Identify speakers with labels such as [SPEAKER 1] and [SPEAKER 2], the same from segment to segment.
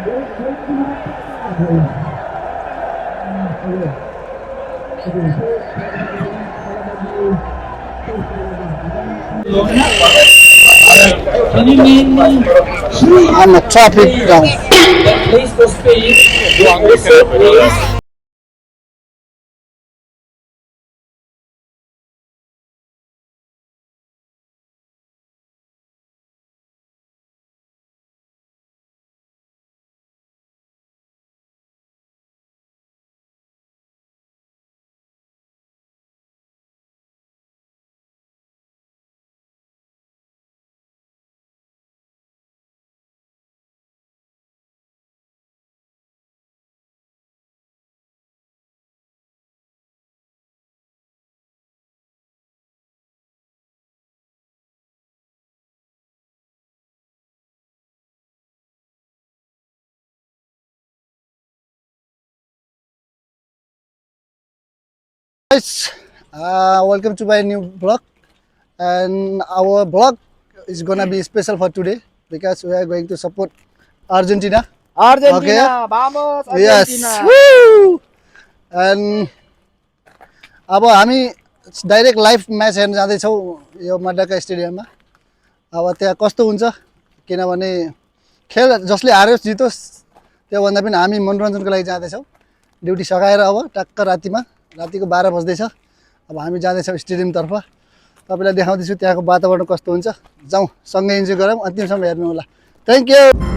[SPEAKER 1] I'm a traffic jam.
[SPEAKER 2] Please proceed. Please.
[SPEAKER 1] Guys, welcome to my new vlog. And our vlog is gonna be special for today because we are going to support Argentina. Okay?
[SPEAKER 3] Argentina, vamos Argentina.
[SPEAKER 1] Yes. Woo! And अब हामी direct live match हेर्न जाँदैछौँ यो मड्डाका स्टेडियममा। अब त्यहाँ कस्तो हुन्छ किनभने खेल जसले हारोस् जितोस् त्योभन्दा पनि हामी मनोरञ्जनको लागि जाँदैछौँ। ड्युटी सकाएर अब टक्क रातिको 12 बज्दैछ। अब हामी जाँदैछौँ स्टेडियमतर्फ। तपाईँलाई देखाउँदैछु त्यहाँको वातावरण कस्तो हुन्छ। जाउँ सँगै इन्जोय गरौँ, अन्तिमसम्म हेर्नु होला। Thank you.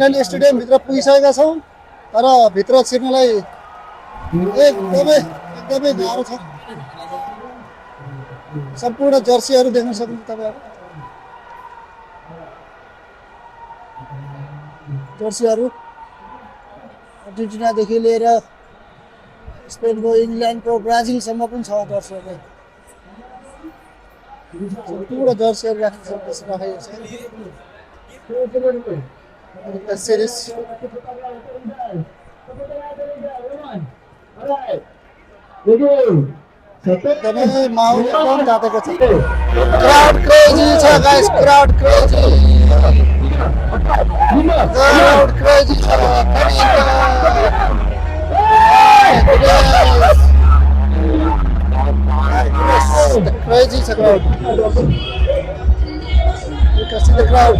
[SPEAKER 1] फाइनली स्टेडियमभित्र पुगिसकेका छौँ तर भित्र छिर्नलाई एकदमै गाह्रो छ। सम्पूर्ण जर्सीहरू देख्न सक्नुहुन्छ तपाईँहरू। जर्सीहरू अर्जेन्टिनादेखि लिएर स्पेनको, इङ्ल्यान्डको, ब्राजिलसम्म पनि छ जर्सीहरू। सम्पूर्ण जर्सीहरू राखिएको छ। The series. एकदमै माहौल एकदम तातेको छ। क्राउड क्रेजी छ गाइस, क्राउड क्रेजी छ। Crazy छ crowd. You can see the crowd.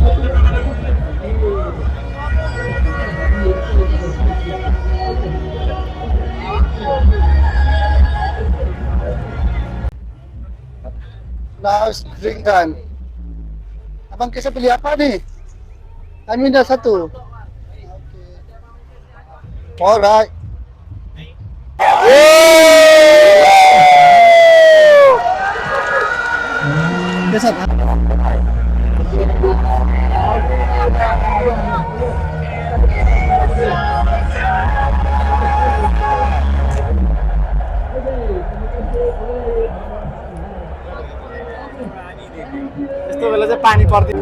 [SPEAKER 1] Now it's drink time. Abang kisah beli apa nih? Kami dah satu. Okay. Alright. Kisah apa?
[SPEAKER 3] यस्तो बेला चाहिँ पानी पर्दैन।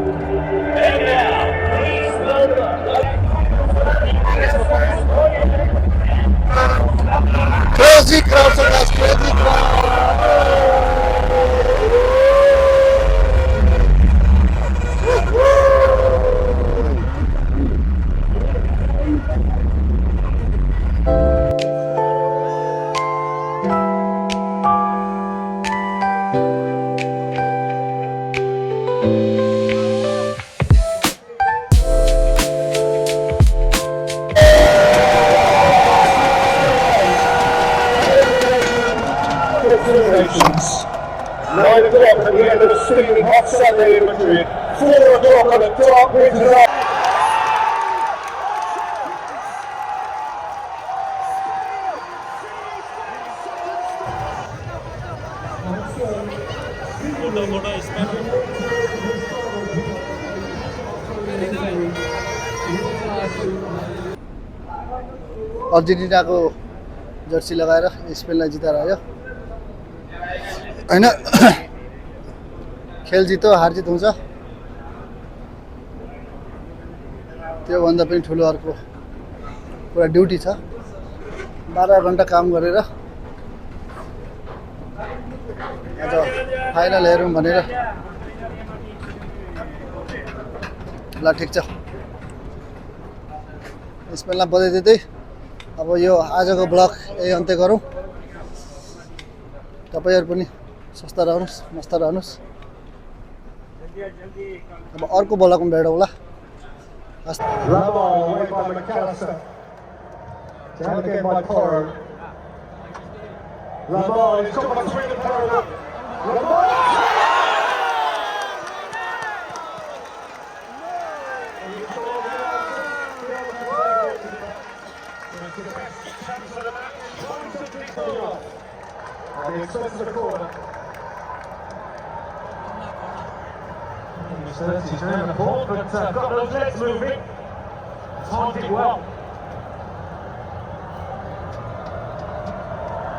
[SPEAKER 1] Crazy crowd, so guys, crazy crowd.
[SPEAKER 4] Nations. 9 o'clock at the end of the steaming hot Sunday in Madrid. 4 o'clock on a dark winter's night.
[SPEAKER 1] अर्जेन्टिनाको jersey लगाएर स्पेनलाई जिताएर आयो होइन। खेल जित्यो हार जित हुन्छ, त्योभन्दा पनि ठुलो अर्को पुरा ड्युटी छ। 12 घन्टा काम गरेर आज फाइनल हेरौँ भनेर। ल ठिक छ, स्पेनलाई बधाई दिँदै अब यो आजको ब्लग यही अन्त्य गरौँ। तपाईँहरू पनि स्वस्थ रहनुहोस्, मस्त रहनुहोस्। अब अर्को ब्लगमा भेटौँला। हस्।
[SPEAKER 4] Lamar away by McAllister. Down again by Porro. Lamar, he's got between the Porro. Lamar! On the expensive corner. He's around the ball, but got those legs moving. Timed it well.